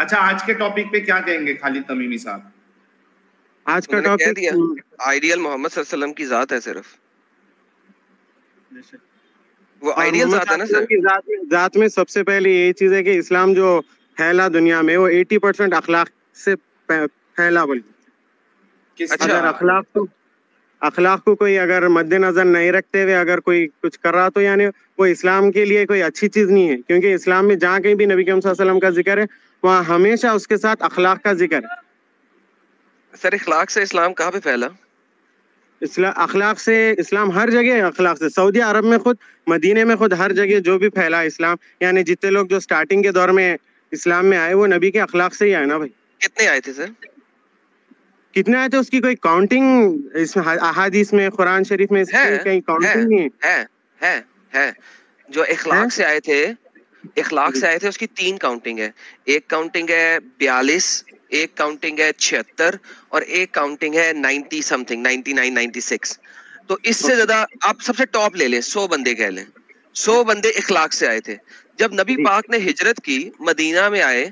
اچھا آج کے ٹاپک پہ کیا کہیں گے خالد تمیمی صاحب؟ آج کا ٹاپک آئیڈیل محمد صلی اللہ علیہ وسلم کی ذات ہے، صرف وہ آئیڈیل ذات ہے نا سر. ذات میں سب سے پہلے یہی چیز ہے کہ اسلام جو پھیلا دنیا میں وہ 80% اخلاق سے پھیلا. بولتے اگر اخلاق کو کوئی اگر مد نظر نہیں رکھتے ہوئے اگر کوئی کچھ کر رہا تو یعنی وہ اسلام کے لیے کوئی اچھی چیز نہیں ہے، کیونکہ اسلام میں جہاں کہیں بھی نبی کریم صلی اللہ علیہ وسلم کا ذکر ہے وہاں ہمیشہ اس کے ساتھ اخلاق کا ذکر ہے. سر اخلاق سے اسلام کہاں پہ پھیلا؟ اخلاق سے اسلام ہر جگہ، اخلاق سے سعودی عرب میں خود، مدینے میں خود، ہر جگہ جو بھی پھیلا اسلام، یعنی جتنے لوگ جو سٹارٹنگ کے دور میں اسلام میں آئے وہ نبی کے اخلاق سے ہی آئے نا بھائی. کتنے آئے تھے سر؟ کتنے آئے تھے اس کی کوئی کاؤنٹنگ اس احادیث میں، قرآن شریف میں اس کی کہیں کاؤنٹنگ نہیں ہے. جو اخلاق سے آئے تھے، اخلاق سے آئے تھے اس کی 3 کاؤنٹنگ ہے. ایک کاؤنٹنگ ہے 42، ایک کاؤنٹنگ ہے 76 اور ایک کاؤنٹنگ ہے 90 سم تھنگ 99 96. تو اس سے زیادہ آپ سب سے ٹاپ لے لیں، 100 بندے کہہ لیں، 100 بندے اخلاق سے آئے تھے. جب نبی پاک نے ہجرت کی، مدینہ میں آئے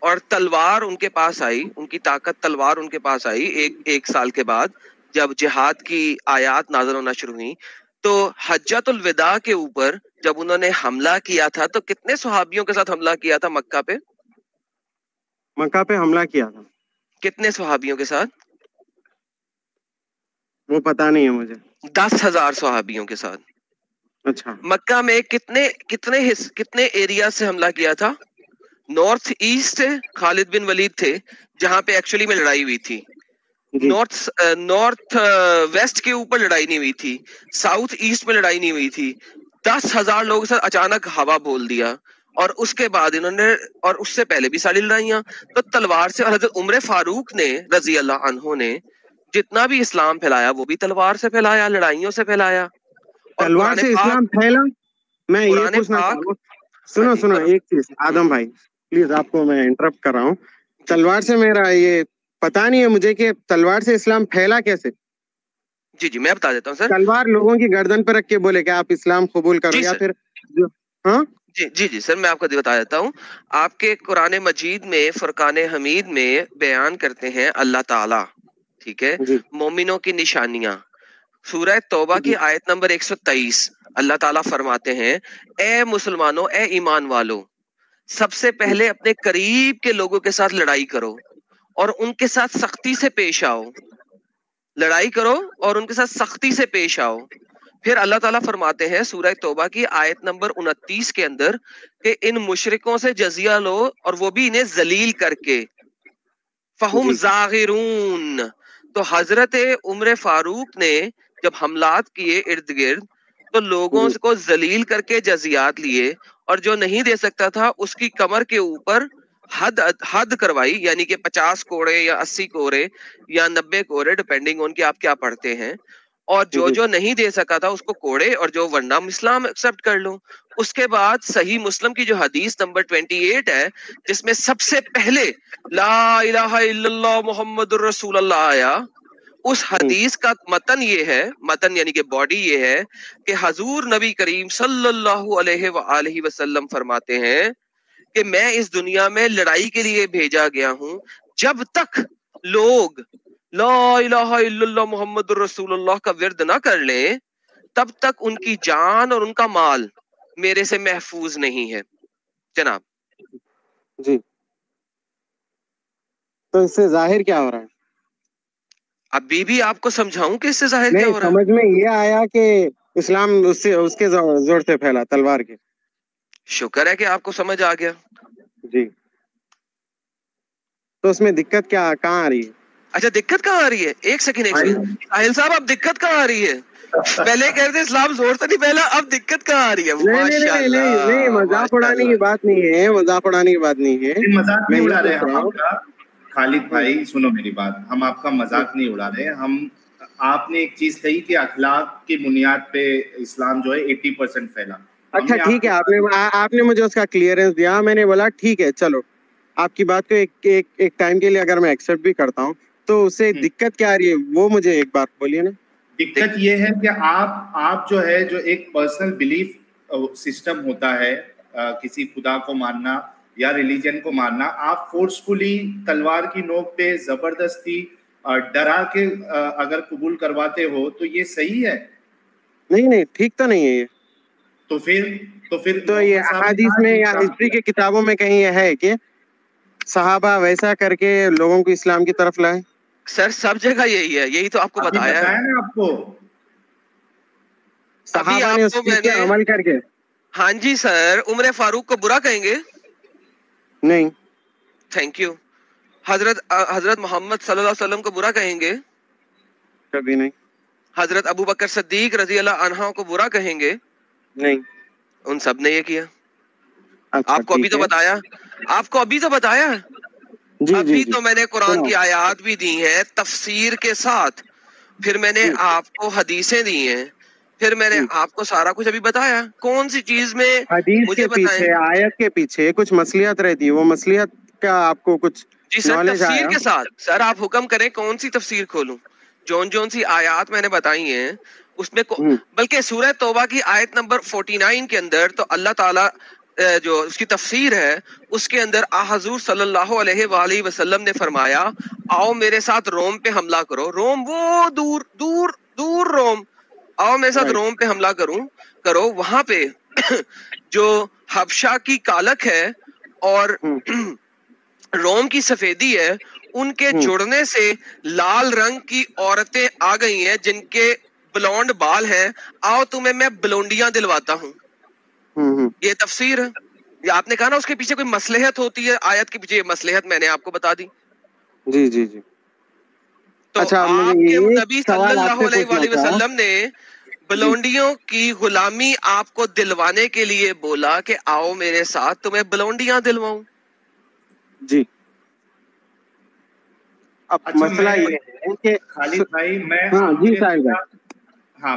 اور تلوار ان کے پاس آئی، ان کی طاقت تلوار ان کے پاس آئی ایک سال کے بعد جب جہاد کی آیات نازل ہونا شروع ہوئی، تو حجۃ الوداع کے اوپر جب انہوں نے حملہ کیا تھا تو کتنے صحابیوں کے ساتھ حملہ کیا تھا؟ مکہ پہ حملہ کیا تھا کتنے صحابیوں کے ساتھ؟ وہ پتا نہیں ہے مجھے. 10,000 صحابیوں کے ساتھ. اچھا. مکہ میں کتنے ایریا سے حملہ کیا تھا؟ نارتھ ایسٹ خالد بن ولید تھے جہاں پہ ایکچولی میں لڑائی ہوئی تھی. نارتھ ویسٹ کے اوپر لڑائی نہیں ہوئی تھی، ساؤتھ ایسٹ میں لڑائی نہیں ہوئی تھی. 10,000 لوگوں کے ساتھ اچانک ہوا بول دیا، اور اس کے بعد انہوں نے، اور اس سے پہلے بھی ساری لڑائیاں تو تلوار سے. اور حضرت عمر فاروق نے رضی اللہ عنہ نے جتنا بھی اسلام پھیلایا وہ بھی تلوار سے پھیلایا، لڑائیوں سے پھیلایا. تلوار سے اسلام پھیلا. میں یہ پوچھنا چاہوں گا، سنو ایک چیز آدم بھائی پلیز، آپ کو میں انٹرپٹ کر رہا ہوں. تلوار سے میرا یہ پتا نہیں ہے مجھے کہ تلوار سے اسلام پھیلا کیسے. جی میں بتا دیتا ہوں سر. تلوار لوگوں کی گردن پہ رکھ کے بولے کہ آپ اسلام قبول کرو یا پھر ہاں جی سر میں آپ کو بتا دیتا ہوں. آپ کے قرآن مجید میں فرقان حمید میں بیان کرتے ہیں اللہ تعالی، ٹھیک ہے، مومنوں کی نشانیاں. سورہ توبہ کی آیت نمبر 123 اللہ تعالیٰ فرماتے ہیں، اے مسلمانوں، اے ایمان والو، سب سے پہلے اپنے قریب کے لوگوں کے ساتھ لڑائی کرو اور ان کے ساتھ سختی سے پیش آؤ. لڑائی کرو اور ان کے ساتھ سختی سے پیش آؤ. پھر اللہ تعالیٰ فرماتے ہیں سورہ توبہ کی آیت نمبر 29 کے اندر کہ ان مشرکوں سے جزیہ لو اور وہ بھی انہیں ذلیل کر کے. فہم زاغرون. تو حضرت عمر فاروق نے جب حملات کیے ارد گرد تو لوگوں کو ذلیل کر کے جزیات لیے، اور جو نہیں دے سکتا تھا اس کی کمر کے اوپر حد کروائی، یعنی کہ 50 کوڑے یا 80 کوڑے یا 90 کوڑے ڈپینڈنگ آن کہ آپ کیا پڑھتے ہیں. اور جو نہیں دے سکا تھا اس کو کوڑے، اور جو ورنہ اسلام ایکسپٹ کر لو. اس کے بعد صحیح مسلم کی جو حدیث نمبر 28 ہے جس میں سب سے پہلے لا الہ الا اللہ محمد الرسول اللہ آیا، اس حدیث کا متن یہ ہے، متن یعنی کہ باڈی یہ ہے کہ حضور نبی کریم صلی اللہ علیہ وآلہ وسلم فرماتے ہیں کہ میں اس دنیا میں لڑائی کے لیے بھیجا گیا ہوں، جب تک لوگ لا الہ الا اللہ محمد الرسول اللہ کا ورد نہ کر لیں تب تک ان کی جان اور ان کا مال میرے سے محفوظ نہیں ہے. جناب جی، تو اس سے ظاہر کیا ہو رہا ہے؟ ابھی بھی آپ کو سمجھاؤں کہ اس سے ظاہر کیا ہو رہا ہے؟ سمجھ میں یہ آیا کہ اسلام اس کے زور سے پھیلا، تلوار کے. شکر ہے کہ آپ کو سمجھ آ گیا. جی، تو اس میں دقت کہاں آ رہی ہے؟ اچھا دقت کہاں آ رہی ہے؟ ایک سیکنڈ ساحل صاحب، اب دقت کہاں آ رہی ہے؟ پہلے کہتے اسلام زور سے نہیں پھیلا، اب دقت کہاں آ رہی ہے؟ نہیں، مذاق اڑانے کی بات نہیں ہے، مذاق اڑانے کی بات نہیں ہے. مذاق نہیں اڑا رہے ہم آپ کا. خالد بھائی سنو میری بات، ہم آپ کا مذاق نہیں اڑا رہے. آپ نے ایک چیز کہی کہ اخلاق کی بنیاد پہ اسلام جو ہے 80% پھیلا. اچھا ٹھیک ہے، آپ نے مجھے اس کا کلیئرنس دیا. میں نے بولا ٹھیک ہے، چلو آپ کی بات کو ایک ٹائم کے لیے اگر میں ایکسپٹ بھی کرتا ہوں تو اس سے دقت کیا آ رہی ہے وہ مجھے ایک بات بولیے نا. دقت یہ ہے کہ آپ جو ہے جو ایک پرسنل بلیف سسٹم ہوتا ہے، کسی خدا کو ماننا یا ریلیجن کو مارنا, آپ فورسفلی تلوار کی نوک پہ زبردستی ڈرا کے اگر قبول کرواتے ہو تو یہ صحیح ہے؟ نہیں, ٹھیک تو نہیں ہے یہ. تو پھر تو یہ احادیث میں یا ہسٹری کی کتابوں میں کہیں یہ ہے کہ صحابہ ویسا کر کے لوگوں کو اسلام کی طرف لائے؟ سر سب جگہ یہی ہے, یہی تو آپ کو بتایا ہے نا آپ کو. صحابہ نے اس پہ عمل کر کے. ہاں جی سر, عمر فاروق کو برا کہیں گے؟ نہیں. Thank you. حضرت محمد صلی اللہ علیہ وسلم کو برا کہیں گے؟ کبھی نہیں. حضرت ابو بکر صدیق رضی اللہ عنہ کو برا کہیں گے؟ نہیں. ان سب نے یہ کیا. اچھا, آپ کو ابھی تو بتایا, آپ کو ابھی تو بتایا, ابھی تو میں نے قرآن کی آیات بھی دی ہیں تفسیر کے ساتھ, پھر میں نے آپ کو حدیثیں دی ہیں, پھر میں نے آپ کو سارا کچھ ابھی بتایا. کون سی چیز میں حدیث مجھے کے پیچھے, آیت کے پیچھے کچھ مصلحت رہتی ہے, وہ مصلحت کا آپ کو کچھ جی سر نالج تفسیر آیا؟ کے ساتھ. سر آپ حکم کریں کون سی تفسیر کھولوں؟ جون سی آیات میں نے بتائی ہیں اس میں بلکہ سورہ توبہ کی آیت نمبر 49 کے اندر تو اللہ تعالیٰ جو اس کی تفسیر ہے اس کے اندر حضور صلی اللہ علیہ وآلہ وسلم نے فرمایا آؤ میرے ساتھ روم پہ حملہ کرو. روم وہ دور دور دور روم, آؤ میرے ساتھ روم پہ حملہ کرو. وہاں پہ جو حبشہ کی کالک ہے اور روم کی سفیدی ہے, ان کے جڑنے سے لال رنگ کی عورتیں آ گئی ہیں جن کے بلونڈ بال ہیں, آؤ تمہیں میں بلونڈیاں دلواتا ہوں. یہ تفسیر ہے. یہ آپ نے کہا نا اس کے پیچھے کوئی مصلحت ہوتی ہے, آیت کے پیچھے مصلحت میں نے آپ کو بتا دی. جی. تو اچھا, آپ کے نبی صلی اللہ علیہ وآلہ چاہا. وسلم نے بلونڈیوں کی غلامی آپ کو دلوانے کے لیے بولا کہ آؤ میرے ساتھ تمہیں بلونڈیاں دلواؤں. جی. اب مسئلہ یہ ہے کہ خالد بھائی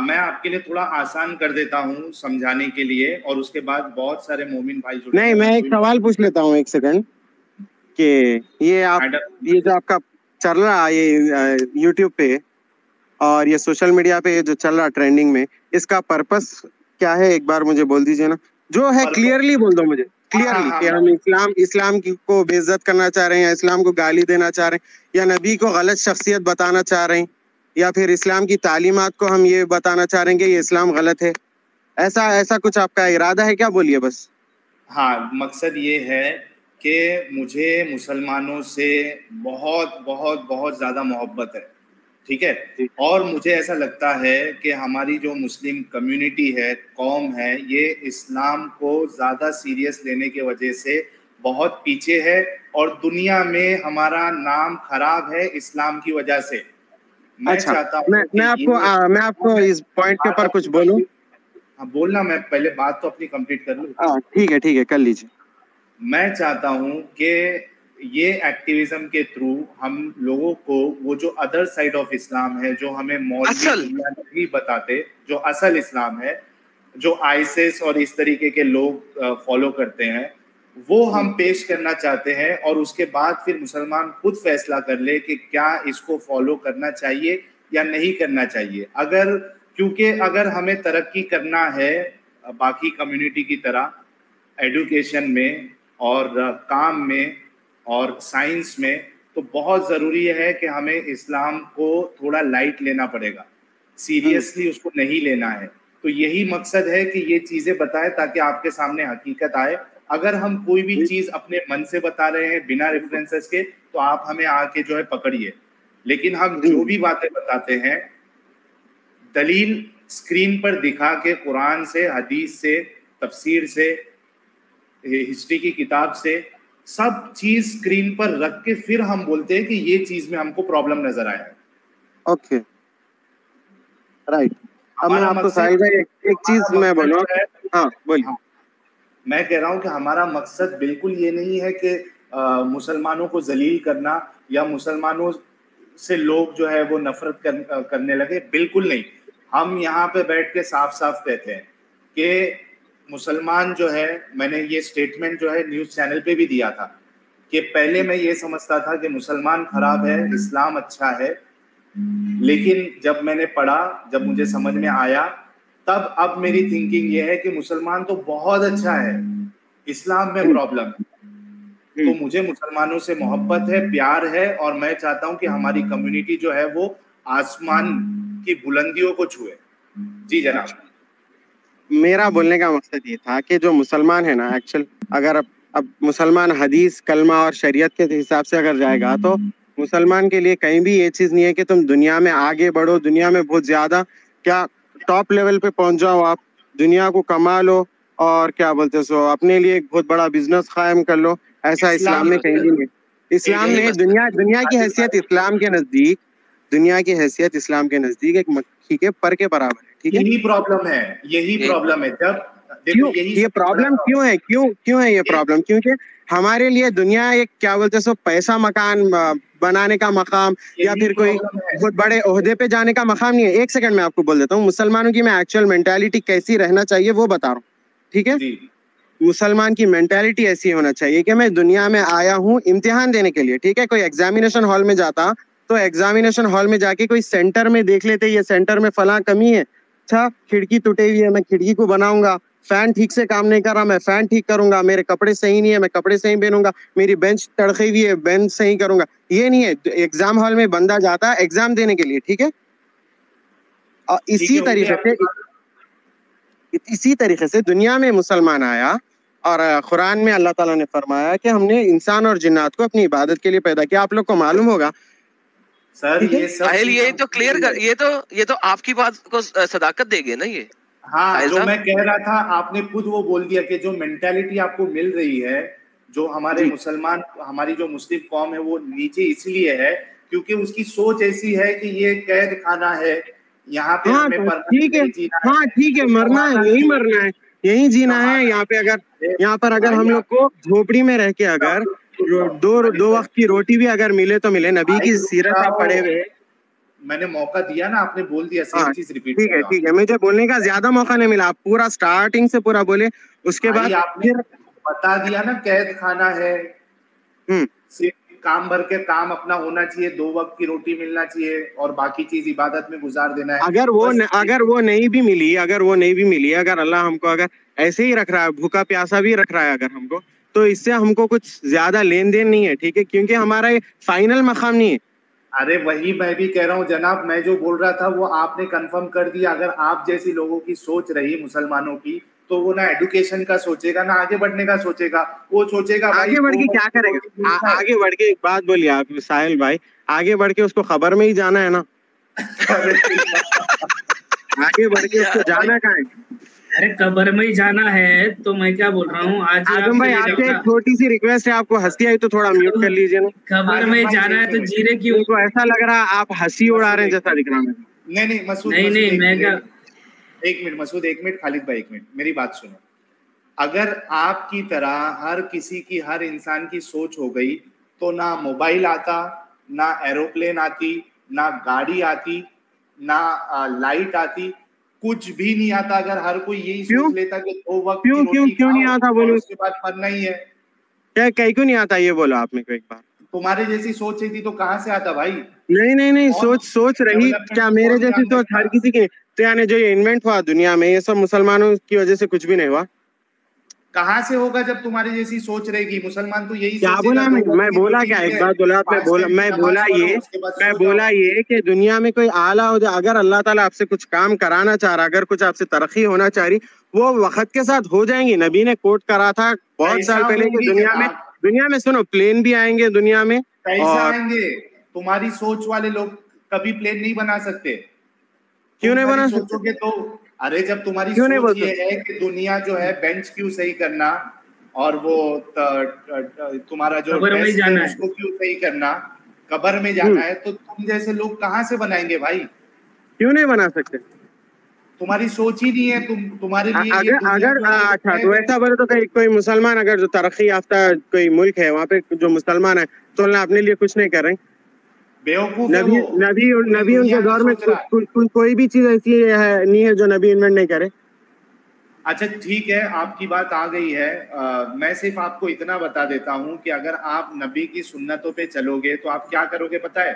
میں آپ کے لیے تھوڑا آسان کر دیتا ہوں سمجھانے کے لیے, اور اس کے بعد بہت سارے مومن بھائی نہیں, میں ایک سوال پوچھ لیتا ہوں, ایک سیکنڈ, کہ یہ جو آپ کا چل رہا یہ یوٹیوب پہ اور یہ سوشل میڈیا پہ جو چل رہا ٹرینڈنگ میں, اس کا پرپس کیا ہے ایک بار مجھے بول دیجیے نا, جو ہے کلیئرلی بول دو مجھے, کلیئرلی, کہ ہم اسلام کو بے عزت کرنا چاہ رہے ہیں, یا اسلام کو گالی دینا چاہ رہے ہیں, یا نبی کو غلط شخصیت بتانا چاہ رہے ہیں, یا پھر اسلام کی تعلیمات کو ہم یہ بتانا چاہ رہے ہیں کہ یہ اسلام غلط ہے. ایسا کچھ آپ کا ارادہ ہے کیا؟ بولیے بس. ہاں, مقصد یہ ہے کہ مجھے مسلمانوں سے بہت بہت بہت زیادہ محبت ہے, ٹھیک ہے, اور مجھے ایسا لگتا ہے کہ ہماری جو مسلم کمیونٹی ہے, قوم ہے, یہ اسلام کو زیادہ سیریس لینے کی وجہ سے بہت پیچھے ہے, اور دنیا میں ہمارا نام خراب ہے اسلام کی وجہ سے. میں چاہتا ہوں میں آپ کو اس پوائنٹ کے اوپر کچھ بولوں. بولنا, میں پہلے بات تو اپنی کمپلیٹ کر لوں. ٹھیک ہے, کر لیجیے. میں چاہتا ہوں کہ یہ ایکٹیویزم کے تھرو ہم لوگوں کو وہ جو ادر سائڈ آف اسلام ہے, جو ہمیں مولوی نہیں بتاتے, جو اصل اسلام ہے, جو آئیسس اور اس طریقے کے لوگ فالو کرتے ہیں, وہ ہم پیش کرنا چاہتے ہیں, اور اس کے بعد پھر مسلمان خود فیصلہ کر لے کہ کیا اس کو فالو کرنا چاہیے یا نہیں کرنا چاہیے. کیونکہ اگر ہمیں ترقی کرنا ہے باقی کمیونٹی کی طرح ایڈوکیشن میں اور کام میں اور سائنس میں, تو بہت ضروری ہے کہ ہمیں اسلام کو تھوڑا لائٹ لینا پڑے گا, سیریسلی اس کو نہیں لینا ہے. تو یہی مقصد ہے کہ یہ چیزیں بتائے تاکہ آپ کے سامنے حقیقت آئے. اگر ہم کوئی بھی چیز اپنے من سے بتا رہے ہیں بنا ریفرنسز کے, تو آپ ہمیں آ کے جو ہے پکڑیے, لیکن ہم جو بھی باتیں بتاتے ہیں دلیل اسکرین پر دکھا کے, قرآن سے, حدیث سے, تفسیر سے, ہسٹری کی کتاب سے, سب چیز اسکرین پر رکھ کے پھر ہم بولتے ہیں کہ یہ چیز میں ہم کو پرابلم نظر آیا ہے. Okay, right. اب میں آپ کو سائیڈ ایک چیز میں بولوں. ہاں بولیے. میں کہہ رہا ہوں کہ ہمارا مقصد بالکل یہ نہیں ہے کہ مسلمانوں کو ذلیل کرنا یا مسلمانوں سے لوگ جو ہے وہ نفرت کرنے لگے, بالکل نہیں. ہم یہاں پہ بیٹھ کے صاف صاف کہتے ہیں کہ مسلمان جو ہے, میں نے یہ سٹیٹمنٹ جو ہے نیوز چینل پہ بھی دیا تھا کہ پہلے میں یہ سمجھتا تھا کہ مسلمان خراب ہے, اسلام اچھا ہے, لیکن جب میں نے پڑھا, جب مجھے سمجھ میں آیا, تب اب میری تھنکنگ یہ ہے کہ مسلمان تو بہت اچھا ہے, اسلام میں پرابلم ہے. تو مجھے مسلمانوں سے محبت ہے, پیار ہے, اور میں چاہتا ہوں کہ ہماری کمیونٹی جو ہے وہ آسمان کی بلندیوں کو چھوئے. جی جناب. میرا بولنے کا مقصد یہ تھا کہ جو مسلمان ہے نا, ایکچوئل اگر اب مسلمان حدیث کلمہ اور شریعت کے حساب سے اگر جائے گا تو مسلمان کے لیے کہیں بھی یہ چیز نہیں ہے کہ تم دنیا میں آگے بڑھو, دنیا میں بہت زیادہ کیا ٹاپ لیول پہ پہنچ جاؤ, آپ دنیا کو کما لو اور کیا بولتے سو اپنے لیے ایک بہت بڑا بزنس قائم کر لو. ایسا اسلام میں کہیں بھی نہیں. اسلام نے دنیا کی حیثیت اسلام کے نزدیک, دنیا کی حیثیت اسلام کے نزدیک ایک مکھی کے پر کے برابر ہے. ٹھیک ہے, یہی پرابلم ہے, یہی پرابلم ہے. جب دیکھو یہ پرابلم کیوں ہے, کیوں ہے یہ پرابلم؟ کیونکہ ہمارے لیے دنیا ایک کیا بولتے سو پیسہ مکان بنانے کا مقام یا پھر کوئی بہت بڑے عہدے پہ جانے کا مقام نہیں ہے. ایک سیکنڈ میں آپ کو بول دیتا ہوں مسلمانوں کی میں ایکچوئل مینٹالٹی کیسی رہنا چاہیے وہ بتا رہا ہوں. ٹھیک ہے, مسلمان کی مینٹالٹی ایسی ہونا چاہیے کہ میں دنیا میں آیا ہوں امتحان دینے کے لیے. ٹھیک ہے, کوئی ایگزامینیشن ہال میں جاتا تو ایگزامینیشن ہال میں جا کے کوئی سینٹر میں دیکھ لیتے یہ سینٹر میں فلاں کمی ہے, اچھا کھڑکی ٹوٹی ہوئی ہے میں کھڑکی کو بناؤں گا, فین ٹھیک سے کام نہیں کر رہا میں فین ٹھیک کروں گا, میرے کپڑے صحیح نہیں ہے میں کپڑے صحیح پہنوں گا, میری بینچ تڑخی ہوئی ہے بینچ صحیح کروں گا. یہ نہیں ہے. ایگزام ہال میں بندہ جاتا ہے ایگزام دینے کے لیے. ٹھیک ہے, اور اسی طریقے سے دنیا میں مسلمان آیا اور قرآن میں اللہ تعالیٰ نے فرمایا کہ ہم نے انسان اور جنات کو اپنی عبادت کے لیے پیدا کیا. آپ لوگ کو معلوم ہوگا سر یہ تو کلیئر کر, یہ تو آپ کی بات کو صداقت دے گے نا یہ. ہاں, جو میں کہہ رہا تھا آپ نے خود وہ بول دیا کہ جو مینٹالٹی آپ کو مل رہی ہے, جو ہمارے مسلمان, ہماری جو مسلم قوم ہے وہ نیچے اس لیے ہے کیونکہ اس کی سوچ ایسی ہے کہ یہ قید خانہ ہے, یہاں پہ ہمیں ٹھیک ہے, ہاں ٹھیک ہے, مرنا ہے یہی مرنا ہے یہی جینا ہے. یہاں پر اگر ہم لوگ کو جھوپڑی میں رہ کے اگر دو وقت کی روٹی بھی اگر ملے تو ملے, نبی کی سیرت آپ پڑھے ہوئے. میں نے موقع دیا نا, آپ نے بول دیا سیم چیز ریپیٹ. ٹھیک ہے, مجھے بولنے کا زیادہ موقع نہیں ملا, آپ پورا سٹارٹنگ سے پورا بولے. اس کے بعد آپ نے بتا دیا نا قید خانہ ہے, صرف کام بھر کے کام اپنا ہونا چاہیے, 2 وقت کی روٹی ملنا چاہیے اور باقی چیز عبادت میں گزار دینا ہے. اگر وہ نہیں بھی ملی, اگر اللہ ہم کو اگر ایسے ہی رکھ رہا ہے بھوکا پیاسا بھی رکھ رہا ہے اگر ہم کو, تو اس سے ہم کو کچھ زیادہ لین دین نہیں ہے. ٹھیک ہے, کیونکہ ہمارا یہ فائنل مقام نہیں ہے. ارے وہی میں بھی کہہ رہا ہوں جناب, میں جو بول رہا تھا وہ آپ نے کنفرم کر دیا. اگر آپ جیسی لوگوں کی سوچ رہی مسلمانوں کی تو وہ نہ ایڈوکیشن کا سوچے گا نہ آگے بڑھنے کا سوچے گا. وہ سوچے گا آگے بڑھ کے کیا کرے گا, آگے بڑھ کے ایک بات بولیے آپ ساحل بھائی, آگے بڑھ کے اس کو خبر میں ہی جانا ہے نا. آگے بڑھ کے اس کو جانا کہاں ہے؟ ارے قبر میں ہی جانا ہے تو میں کیا بول رہا ہوں, آج آدم بھائی آپ سے ایک چھوٹی سی ریکویسٹ ہے, آپ کو ہنسی آئی تو تھوڑا میوٹ کر لیجیے نا. قبر میں جانا ہے تو جینے کی ان کو ایسا لگ رہا آپ ہنسی اڑا رہے ہیں جیسا دکھ رہا ہے. نہیں مسعود, ایک منٹ مسعود, ایک منٹ خالد بھائی, ایک منٹ میری بات سنو. اگر آپ کی طرح ہر کسی کی, ہر انسان کی سوچ ہو گئی تو نہ موبائل آتا, نہ ایروپلین آتی, نہ گاڑی آتی, نہ لائٹ آتی, کچھ بھی نہیں آتا. اگر ہر کوئی یہی سوچ لیتا کہ 2 وقت کی روٹی کیوں نہیں آتا بولو, اس کے بعد مرنا ہی ہے. کیوں نہیں آتا یہ بولو آپ نے کو ایک بار. تمہارے جیسی سوچ تھی تو کہاں سے آتا بھائی؟ نہیں, سوچ رہی کیا میرے جیسی سوچ ہر کسی کی. تو یعنی جو یہ انوینٹ ہوا دنیا میں یہ سب مسلمانوں کی وجہ سے کچھ بھی نہیں ہوا. کہاں سے ہوگا جب تمہاری جیسی سوچ رہے گی؟ مسلمان تو یہی کیا بولا میں بولا کیا ایک بات بولا میں بولا یہ کہ دنیا میں کوئی اعلیٰ ہو جائے, اگر اللہ تعالیٰ آپ سے کچھ کام کرانا چاہ رہا, اگر کچھ آپ سے ترقی ہونا چاہ رہی, وہ وقت کے ساتھ ہو جائیں گی. نبی نے کوٹ کرا تھا بہت سال پہلے کہ دنیا میں سنو پلین بھی آئیں گے دنیا میں. کیسے آئیں گے؟ تمہاری سوچ والے لوگ کبھی پلین نہیں بنا سکتے. کیوں نہیں بنا سکتے؟ سوچو گے تو ارے جب تمہاری سوچ یہ ہے کہ دنیا جو ہے بینچ کیوں صحیح کرنا اور وہ تمہارا جو ڈیسک ہے اس کو کیوں صحیح کرنا, قبر میں جانا ہے, تو تم جیسے لوگ کہاں سے بنائیں گے بھائی؟ کیوں نہیں بنا سکتے؟ تمہاری سوچ ہی نہیں ہے. تمہارے لیے اگر اچھا تو ایسا بولے تو کوئی مسلمان اگر جو ترقی یافتہ کوئی ملک ہے وہاں پہ جو مسلمان ہے تو اللہ اپنے لیے کچھ نہیں کر رہے. نبی ان کے دور میں کوئی بھی چیز ایسی نہیں ہے جو نبی انوینٹ نہیں کرے. اچھا ٹھیک ہے, آپ کی بات آ گئی ہے. میں صرف آپ کو اتنا بتا دیتا ہوں کہ اگر آپ نبی کی سنتوں پہ چلو گے تو آپ کیا کرو گے پتہ ہے؟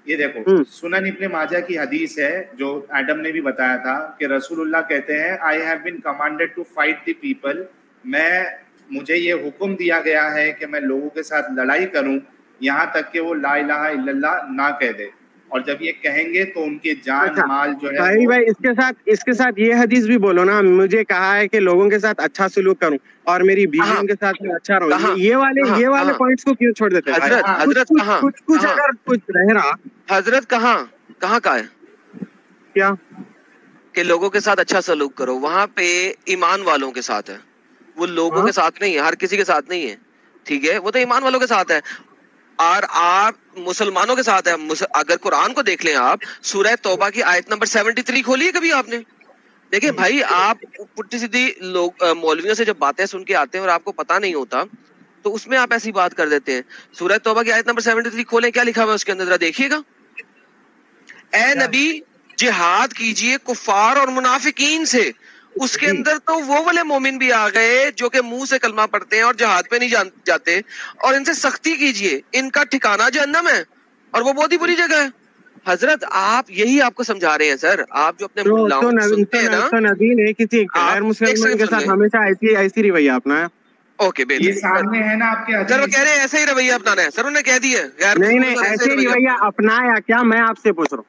یہ دیکھو سنن ابن ماجہ کی حدیث ہے جو ایڈم نے بھی بتایا تھا کہ رسول اللہ کہتے ہیں I have been commanded to fight the people. میں مجھے یہ حکم دیا گیا ہے کہ میں لوگوں کے ساتھ لڑائی کروں یہاں تک کہ وہ لا الہ الا اللہ نہ کہہ دے, اور جب یہ کہیں گے تو ان کے جان مال جو ہے. بھائی اس کے ساتھ یہ حدیث بھی بولو نا, مجھے کہا ہے کہ لوگوں کے ساتھ اچھا سلوک کروں اور میری بیویوں کے ساتھ میں اچھا رہوں. یہ والے پوائنٹس کو کیوں چھوڑ دیتے ہیں حضرت؟ کچھ اگر کچھ رہ رہا حضرت کہاں کا ہے کیا کہ لوگوں کے ساتھ اچھا سلوک کرو؟ وہاں پہ ایمان والوں کے ساتھ ہے, وہ لوگوں کے ساتھ نہیں ہے, ہر کسی کے ساتھ نہیں ہے, ٹھیک ہے؟ وہ تو ایمان والوں کے ساتھ ہے, اور آپ مسلمانوں کے ساتھ ہے. اگر قرآن کو دیکھ لیں آپ, سورہ توبہ کی آیت نمبر 73 کھولیے کبھی آپ نے, دیکھیں بھائی آپ پٹی سیدھی لوگ مولویوں سے جب باتیں سن کے آتے ہیں اور آپ کو پتا نہیں ہوتا تو اس میں آپ ایسی بات کر دیتے ہیں. سورہ توبہ کی آیت نمبر 73 کھولیں, کیا لکھا ہوا ہے اس کے اندر, ذرا دیکھیے گا. اے نبی جہاد کیجئے کفار اور منافقین سے. اس کے اندر تو وہ والے مومن بھی آ گئے جو کہ منہ سے کلمہ پڑھتے ہیں اور جہاد پہ نہیں جاتے, اور ان سے سختی کیجئے, ان کا ٹھکانہ جہنم ہے اور وہ بہت ہی بری جگہ ہے. حضرت آپ یہی آپ کو سمجھا رہے ہیں سر, آپ جو اپنے ملاؤں سنتے ہیں نا, نبی نے کسی غیر مسلمان کے ساتھ ہمیشہ ایسی رویہ اپنایا. اوکے یہ سامنے ہے نا آپ کے سر, وہ کہہ رہے ہیں ایسے ہی رویہ اپنانا ہے. سر انہوں نے کہہ دیا ہے نہیں ایسے رویہ اپنایا کیا, میں آپ سے پوچھ رہا ہوں.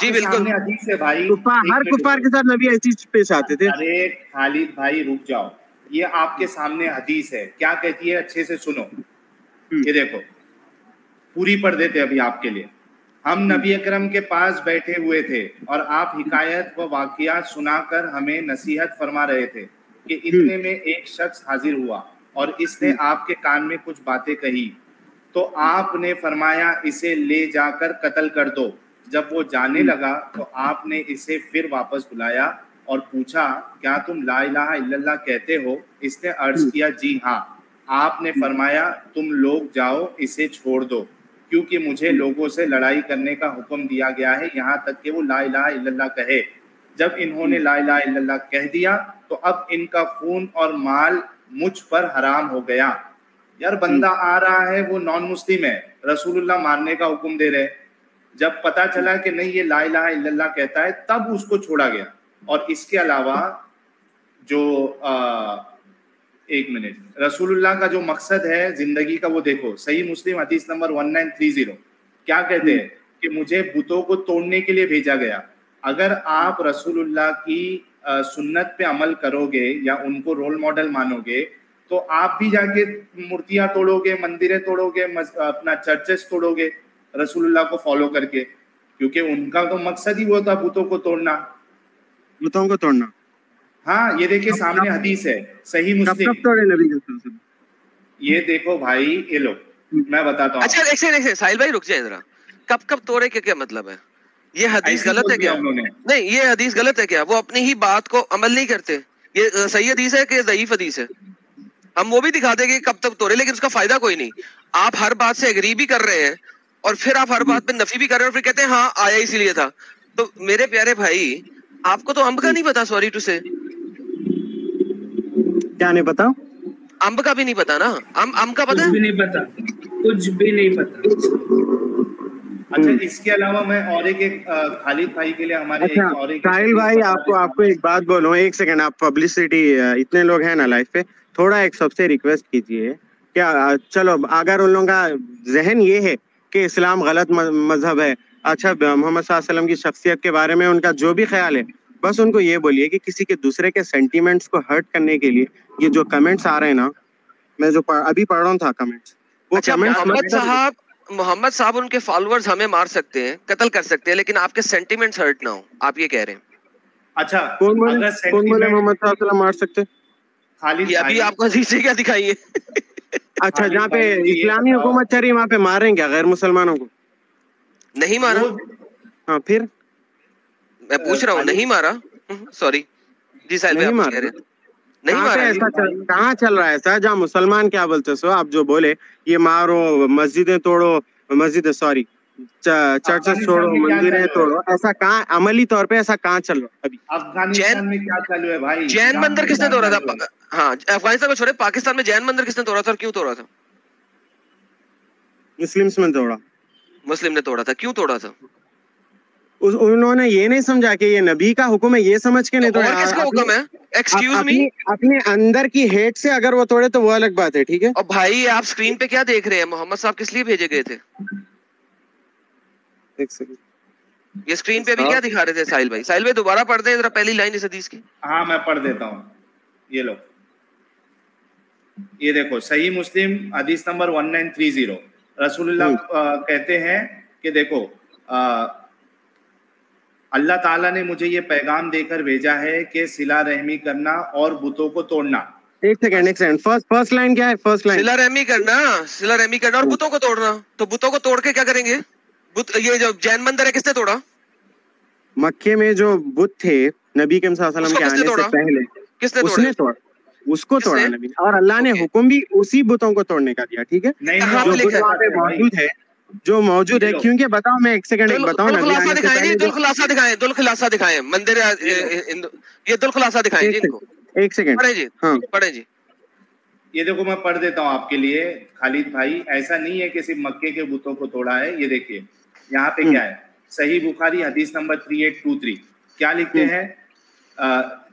جی بالکل, حدیث ہے بھائی, ہر کفار کے ساتھ نبی ایسی پیش آتے تھے. ارے خالد بھائی رک جاؤ, یہ آپ کے سامنے حدیث ہے, کیا کہتی ہے اچھے سے سنو. یہ دیکھو پوری پڑھ دیتے ابھی آپ کے لیے. ہم نبی اکرم کے پاس بیٹھے ہوئے تھے اور آپ حکایت و واقعات سنا کر ہمیں نصیحت فرما رہے تھے کہ اتنے میں ایک شخص حاضر ہوا اور اس نے آپ کے کان میں کچھ باتیں کہی, تو آپ نے فرمایا اسے لے جا کر قتل کر دو. جب وہ جانے لگا تو آپ نے اسے پھر واپس بلایا اور پوچھا کیا تم لا الہ الا اللہ کہتے ہو؟ اس نے عرض کیا جی ہاں. آپ نے فرمایا تم لوگ جاؤ اسے چھوڑ دو, کیونکہ مجھے لوگوں سے لڑائی کرنے کا حکم دیا گیا ہے یہاں تک کہ وہ لا الہ الا اللہ کہے. جب انہوں نے لا الہ الا اللہ کہہ دیا تو اب ان کا خون اور مال مجھ پر حرام ہو گیا. یار بندہ آ رہا ہے وہ نان مسلم ہے, رسول اللہ مارنے کا حکم دے رہے. جب پتا چلا کہ نہیں یہ لا الہ الا اللہ کہتا ہے تب اس کو چھوڑا گیا. اور اس کے علاوہ جو ایک منٹ, رسول اللہ کا جو مقصد ہے زندگی کا وہ دیکھو, صحیح مسلم حدیث نمبر 1930 کیا کہتے ہیں کہ مجھے بتوں کو توڑنے کے لیے بھیجا گیا. اگر آپ رسول اللہ کی سنت پہ عمل کرو گے یا ان کو رول ماڈل مانو گے تو آپ بھی جا کے مورتیاں توڑو گے, مندریں توڑو گے, اپنا چرچز توڑو گے رسول اللہ کو فالو کر کے, کیونکہ ان کا تو مقصد ہی وہ تھا بتوں کو توڑنا. بتوں کو توڑنا, ہاں یہ دیکھیں سامنے حدیث ہے صحیح مسلم. یہ دیکھو بھائی, یہ لو میں بتاتا ہوں. اچھا ایک ساحل بھائی رک جائیں ذرا, کب توڑے کے کیا مطلب ہے؟ یہ حدیث غلط ہے کیا؟ نہیں یہ حدیث غلط ہے کیا؟ وہ اپنی ہی بات کو عمل نہیں کرتے. یہ صحیح حدیث ہے کہ ضعیف حدیث ہے؟ ہم وہ بھی دکھا دیں گے کب تک توڑے, لیکن اس کا فائدہ کوئی نہیں. آپ ہر بات سے ایگری بھی کر رہے ہیں اور پھر آپ ہر بات پہ نفی بھی کر رہے ہیں اور پھر کہتے ہیں ہاں آیا اسی لیے تھا. تو میرے پیارے بھائی آپ کو تو امب کا نہیں پتا, سوری ٹو سے. کیا نہیں پتا؟ امب کا بھی نہیں پتا نا. امب کا پتا؟ کچھ بھی نہیں پتا, کچھ بھی نہیں پتا. اچھا اس کے علاوہ میں اور ایک خالد بھائی کے لیے ہمارے ساحل بھائی آپ کو ایک بات بولوں, ایک سیکنڈ. آپ پبلسٹی اتنے لوگ ہیں نا لائف پہ, تھوڑا ایک سب سے ریکویسٹ کیجیے کیا, چلو اگر ان لوگوں کا ذہن یہ ہے کہ اسلام غلط مذہب ہے, اچھا محمد صلی اللہ علیہ وسلم کی شخصیت کے بارے میں ان کا جو بھی خیال ہے, بس ان کو یہ بولیے کہ کسی کے دوسرے کے سینٹیمنٹس کو ہرٹ کرنے کے لیے یہ جو کمنٹس آ رہے ہیں نا, میں جو ابھی پڑھ رہا ہوں تھا کمنٹس, وہ کمنٹس محمد صاحب ان کے فالوورز ہمیں مار سکتے ہیں, قتل کر سکتے ہیں, لیکن آپ کے سینٹیمنٹس ہرٹ نہ ہو, آپ یہ کہہ رہے ہیں. اچھا کون بولے محمد صلی اللہ علیہ وسلم مار سکتے؟ یہ ابھی آپ کو حدیث سے کیا دکھائیے؟ اچھا جہاں پہ اسلامی حکومت چل رہی وہاں پہ ماریں کیا غیر مسلمانوں کو؟ نہیں مارا. ہاں پھر میں پوچھ رہا ہوں, نہیں مارا. سوری جی ساحل بھائی, آپ کہہ رہے ہیں نہیں مارا. کہاں چل رہا ہے ایسا جہاں مسلمان کیا بولتے سو آپ جو بولے یہ مارو, مسجدیں توڑو, سوری چرچز چھوڑو, مندریں توڑو, ایسا کہاں عملی طور پہ ایسا کہاں چل رہا ہے ابھی؟ افغانستان میں کیا چالو ہے بھائی؟ جین مندر کس نے توڑا تھا؟ ہاں افغانستان میں چھوڑے, پاکستان میں جین مندر کس نے توڑا تھا اور کیوں توڑا تھا؟ مسلمس میں توڑا. مسلم نے توڑا تھا, کیوں توڑا تھا؟ انہوں نے یہ نہیں سمجھا کہ یہ نبی کا حکم ہے، یہ سمجھ کے نہیں توڑے. اور کس کا حکم ہے؟ ایکسکیوز می، اپنے اندر کی ہیٹ سے اگر وہ توڑے تو وہ الگ بات ہے. ٹھیک ہے. اور بھائی آپ اسکرین پہ کیا دیکھ رہے ہیں؟ محمد صاحب کس لیے بھیجے گئے تھے؟ ایک سیکنڈ. یہ اسکرین پہ بھی کیا دکھا رہے تھے ساحل بھائی؟ ساحل بھائی دوبارہ پڑھ دیں ذرا پہلی لائن اس حدیث کی. ہاں میں پڑھ دیتا ہوں. یہ لو، یہ دیکھو صحیح مسلم حدیث نمبر 1930. رسول اللہ کہتے ہیں کہ دیکھو اللہ تعالیٰ نے مجھے یہ پیغام دے کر بھیجا ہے کہ صلہ رحمی کرنا اور بتوں کو توڑنا. ایک سیکنڈ فرسٹ لائن کیا ہے؟ فرسٹ لائن صلہ رحمی کرنا اور بتوں کو توڑنا. تو بتوں کو توڑ کے کیا کریں گے؟ یہ جو جین مندر ہے کس نے توڑا؟ مکے میں جو بت تھے نبی کریم صلی اللہ علیہ وسلم کے آنے سے پہلے کس نے اس نے توڑا، اس کو توڑا نبی نے. اور اللہ نے حکم بھی اسی بتوں کو توڑنے کا دیا. ٹھیک ہے. جو بت وہاں پہ موجود ہے، جو موجود ہے، کیونکہ بتاؤ میں ایک سیکنڈ بتاؤں، نبی آنے سے پہلے دل خلاصہ دکھائیں مندر، یہ دل خلاصہ دکھائیں جی ان کو. ایک سیکنڈ پڑھیں جی. یہ دیکھو میں پڑھ دیتا ہوں آپ کے لیے خالد بھائی. ایسا نہیں ہے کہ صرف مکے کے بتوں کو توڑا ہے. یہ دیکھیے یہاں پہ کیا ہے، صحیح بخاری حدیث نمبر 3823 کیا لکھتے ہیں؟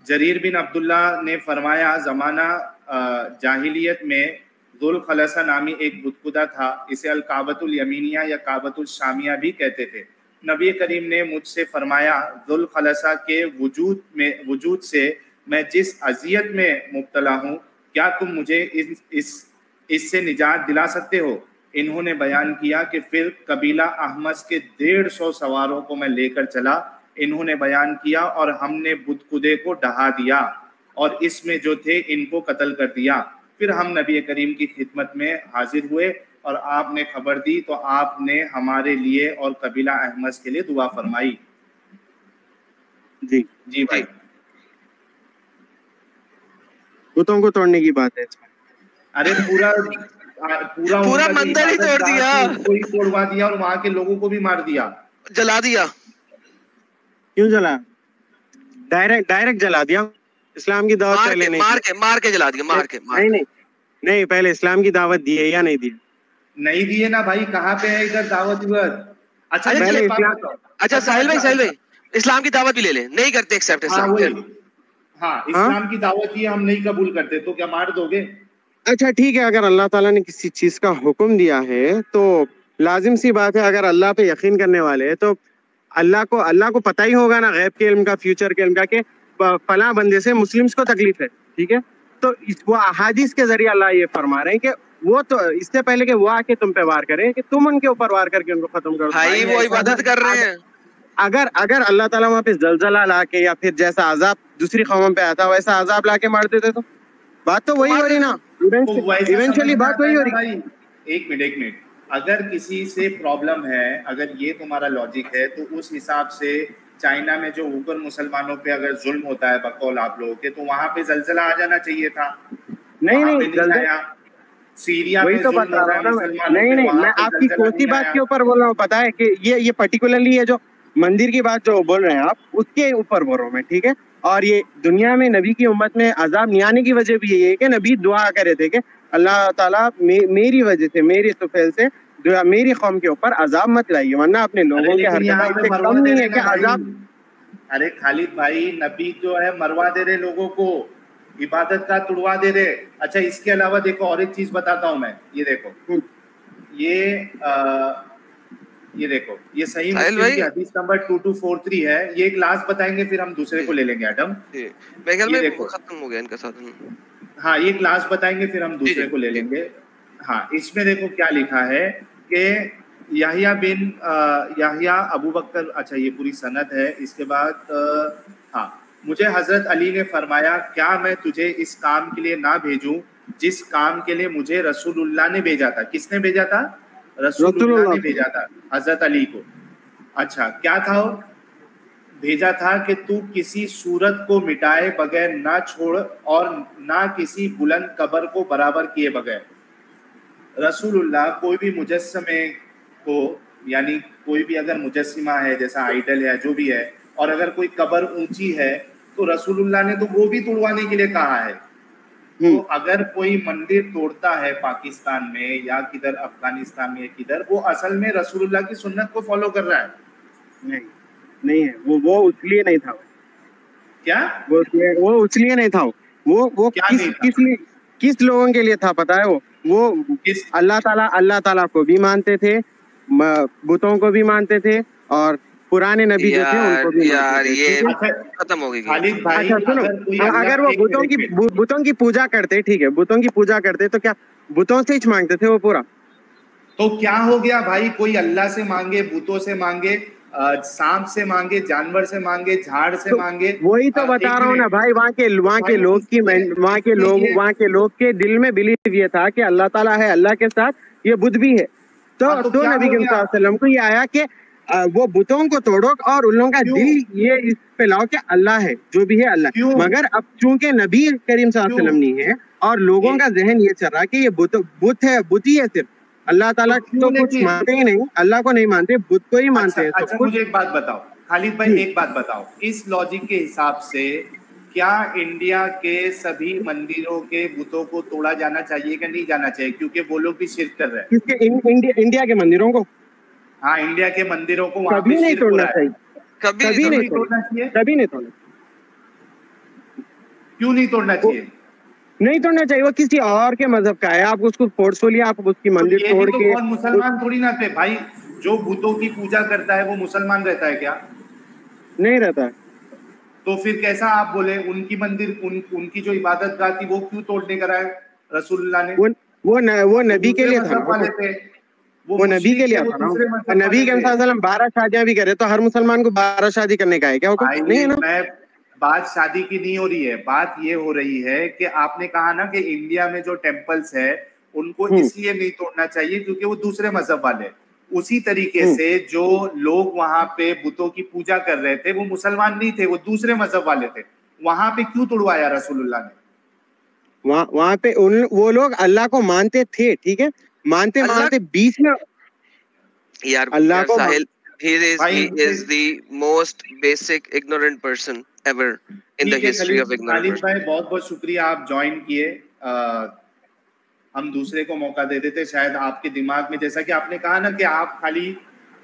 جریر بن عبداللہ نے فرمایا زمانہ جاہلیت میں ذوالخلصہ نامی ایک بت خدا تھا، اسے الکعبۃ الیمینیہ یا کعبۃ الشامیہ بھی کہتے تھے. نبی کریم نے مجھ سے فرمایا ذوالخلصہ کے وجود سے میں جس اذیت میں مبتلا ہوں کیا تم مجھے اس سے نجات دلا سکتے ہو؟ انہوں نے بیان کیا کہ پھر قبیلہ احمس کے 150 سواروں کو میں لے کر چلا. انہوں نے بیان کیا اور ہم نے بت خدے کو ڈھا دیا اور اس میں جو تھے ان کو قتل کر دیا. پھر ہم نبی کریم کی خدمت میں حاضر ہوئے اور آپ نے خبر دی تو آپ نے ہمارے لیے اور قبیلہ احمس کے لیے دعا فرمائی. جی بھائی، بتوں کو توڑنے کی بات ہے. ارے پورا مندر ہی توڑ دیا، کوئی توڑوا دیا اور وہاں کے لوگوں کو بھی مار دیا، جلا دیا. کیوں جلا؟ ڈائریکٹ جلا دیا. اسلام کی دعوت پہلے نہیں، مار کے جلا دیا. نہیں پہلے اسلام کی دعوت دی ہے یا نہیں دی؟ نہیں دیے نا بھائی. کہاں پہ ہے ادھر دعوت؟ اچھا ساحل بھائی اسلام کی دعوت بھی لے لیں. نہیں کرتے ایکسپٹ اسلام. ہاں اسلام کی دعوت یہ ہم نہیں قبول کرتے تو کیا مار دو گے؟ اچھا ٹھیک ہے، اگر اللہ تعالیٰ نے کسی چیز کا حکم دیا ہے تو لازم سی بات ہے اگر اللہ پہ یقین کرنے والے تو اللہ کو پتہ ہی ہوگا نا غیب کے علم کا، فیوچر کے علم کا، کہ فلاں بندے سے مسلمز کو تکلیف ہے. ٹھیک ہے، تو وہ احادیث کے ذریعے اللہ یہ فرما رہے ہیں کہ وہ تو اس سے پہلے کہ وہ آ کے تم پہ وار کریں کہ تم ان کے اوپر وار کر کے ان کو ختم کر دو. وہ عبادت کر رہے ہیں. اگر اللہ تعالیٰ وہاں پہ زلزلہ لا کے یا پھر جیسا عذاب دوسری قوموں پہ آتا ویسا عذاب لا کے مار دیتے تو بات تو وہی ہو رہی نا. ایونچولی بات وہی ہو رہی. ایک منٹ، اگر کسی سے پرابلم ہے، اگر یہ تمہارا لاجک ہے تو اس حساب سے چائنا میں جو اوپر مسلمانوں پہ اگر ظلم ہوتا ہے بقول آپ لوگوں کے، تو وہاں پہ زلزلہ آ جانا چاہیے تھا. نہیں سیریا میں ظلم ہو رہا ہے مسلمانوں پہ، نہیں میں آپ کی کوئی بات کے اوپر بول رہا ہوں. پتا ہے کہ یہ پرٹیکولرلی یہ جو مندر کی بات جو بول رہے ہیں آپ اس کے اوپر بول رہا ہوں میں. ٹھیک ہے، اور یہ دنیا میں نبی کی امت میں عذاب نہیں آنے کی وجہ بھی یہی ہے کہ نبی دعا کرے تھے کہ اللہ تعالیٰ میری وجہ سے، میری طفیل سے میری قوم کے اوپر عذاب مت لائیے، ورنہ اپنے لوگوں کے حرکت اس سے کم نہیں ہے کہ عذاب. ارے خالد بھائی نبی جو ہے مروا دے رہے لوگوں کو، عبادت کا تڑوا دے رہے. اچھا اس کے علاوہ دیکھو اور ایک چیز بتاتا ہوں میں. یہ دیکھو یہ دیکھو یہ صحیح مسلم کی حدیث نمبر 2243 ہے. یہ ایک لاسٹ بتائیں گے پھر ہم دوسرے کو لے لیں گے. ایڈم یہ دیکھو ختم ہو گیا ان کا ساتھ. ہاں یہ ایک لاسٹ بتائیں گے پھر ہم دوسرے کو لے لیں گے. ہاں اس میں دیکھو کیا لکھا ہے کہ یحییٰ بن یحییٰ ابو بکر، اچھا یہ پوری سند ہے. اس کے بعد ہاں مجھے حضرت علی نے فرمایا کیا میں تجھے اس کام کے لیے نہ بھیجوں جس کام کے لیے مجھے رسول اللہ نے بھیجا تھا. کس نے بھیجا تھا؟ رسول اللہ نے بھیجا تھا حضرت علی کو. اچھا کیا تھا؟ بھیجا تھا کہ تو کسی صورت کو مٹائے بغیر نہ چھوڑ اور نہ کسی بلند قبر کو برابر کیے بغیر. رسول اللہ کوئی بھی مجسمے کو، یعنی کوئی بھی اگر مجسمہ ہے جیسا آئیڈل ہے جو بھی ہے، اور اگر کوئی قبر اونچی ہے تو رسول اللہ نے تو وہ بھی توڑوانے کے لیے کہا ہے. تو اگر کوئی مندر توڑتا ہے پاکستان میں یا کدھر افغانستان میں کدھر، وہ اصل میں رسول اللہ کی سنت کو فالو کر رہا ہے. نہیں ہے وہ اس لیے نہیں تھا. کیا وہ اس لیے نہیں تھا. وہ کس لوگوں کے لیے تھا پتا ہے؟ وہ اللہ تعالیٰ کو بھی مانتے تھے, بتوں کو بھی مانتے تھے, اور پرانے نبی جو تھے ان کو بھی مانتے تھے. ختم ہو گئی. خالد بھائی اگر وہ بتوں کی پوجا کرتے, ٹھیک ہے, بتوں کی پوجا کرتے تو کیا بتوں سے ہی مانگتے تھے وہ پورا؟ تو کیا ہو گیا بھائی, کوئی اللہ سے مانگے, بتوں سے مانگے, سانپ سے مانگے, جانور سے مانگے, جھاڑ سے مانگے. وہی تو بتا رہا ہوں نا بھائی, وہاں کے لوگ کے دل میں بلیو یہ تھا کہ اللہ تعالیٰ ہے, اللہ کے ساتھ یہ بدھ بھی ہے. تو نبی کریم صلی اللہ علیہ وسلم کو یہ آیا کہ وہ بتوں کو توڑو اور ان لوگوں کا دل یہ اس پہ لاؤ کہ اللہ ہے, جو بھی ہے اللہ. مگر اب چونکہ نبی کریم صلی اللہ علیہ وسلم نہیں ہے اور لوگوں کا ذہن یہ چل رہا کہ یہ بت ہے, بت ہی ہے, صرف اللہ تعالیٰ تو کچھ مانتے ہی نہیں, اللہ کو نہیں مانتے, بت کو ہی مانتے ہیں. اچھا مجھے ایک بات بتاؤ خالد بھائی, ایک بات بتاؤ, اس لاجک کے حساب سے کیا انڈیا کے سبھی مندروں کے بتوں کو توڑا جانا چاہیے کہ نہیں جانا چاہیے, کیونکہ وہ لوگ بھی شرک کر رہے ہیں؟ انڈیا کے مندروں کو, ہاں انڈیا کے مندروں کو وہاں کبھی پہ نہیں شرک ہو توڑنا رہا ہے. چاہیے, کبھی نہیں توڑنا چاہیے, کبھی نہیں توڑنا. کیوں نہیں توڑنا چاہیے؟ نہیں توڑنا چاہیے, وہ کسی اور کے مذہب کا ہے, آپ اس کو فورسفلی آپ اس کی مندر توڑ کے. مسلمان تھوڑی نہ تھے بھائی, جو بتوں کی پوجا کرتا ہے وہ مسلمان رہتا ہے کیا؟ نہیں رہتا ہے. تو پھر کیسا آپ بولے ان کی مندر, ان کی جو عبادت گاہ تھی وہ کیوں توڑنے کرا ہے رسول اللہ نے؟ وہ نبی کے لیے تھا, وہ نبی کے لیے تھا نا. نبی کے صلی اللہ علیہ وسلم 12 شادیاں بھی کرے, تو ہر مسلمان کو 12 شادی کرنے کا ہے کیا حکم؟ نہیں ہے نا. بات شادی کی نہیں ہو رہی ہے, بات یہ ہو رہی ہے کہ آپ نے کہا نا کہ انڈیا میں جو ٹیمپلز ہے ان کو اس لیے نہیں توڑنا چاہیے کیونکہ وہ دوسرے مذہب والے. اسی طریقے سے جو لوگ وہاں پہ بتوں کی پوجا کر رہے تھے وہ مسلمان نہیں تھے, وہ دوسرے مذہب والے تھے, وہاں پہ کیوں توڑوایا رسول اللہ نے؟ وہاں پہ وہ لوگ اللہ کو مانتے تھے, ٹھیک ہے, مانتے بیچ میں اللہ کو. He is the most basic ignorant person ever in the history of ignorant person. خالد بھائی بہت بہت شکریہ, آپ جوائن کیے. ہم دوسرے کو موقع دے دیتے, شاید آپ کے دماغ میں جیسا کہ آپ نے کہا نا کہ آپ خالی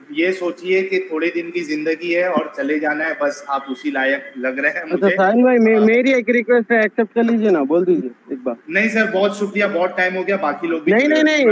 یہ سوچئے کہ تھوڑے دن کی زندگی ہے اور چلے جانا ہے, بس آپ اسی لائق لگ رہے ہیں مجھے. ساحل بھائی میری ایک ریکویسٹ ہے, ایکسپٹ کر لیجیے نا, بول دیجیے ایک بار. نہیں سر بہت شکریہ, بہت ٹائم ہو گیا, باقی لوگ بھی نہیں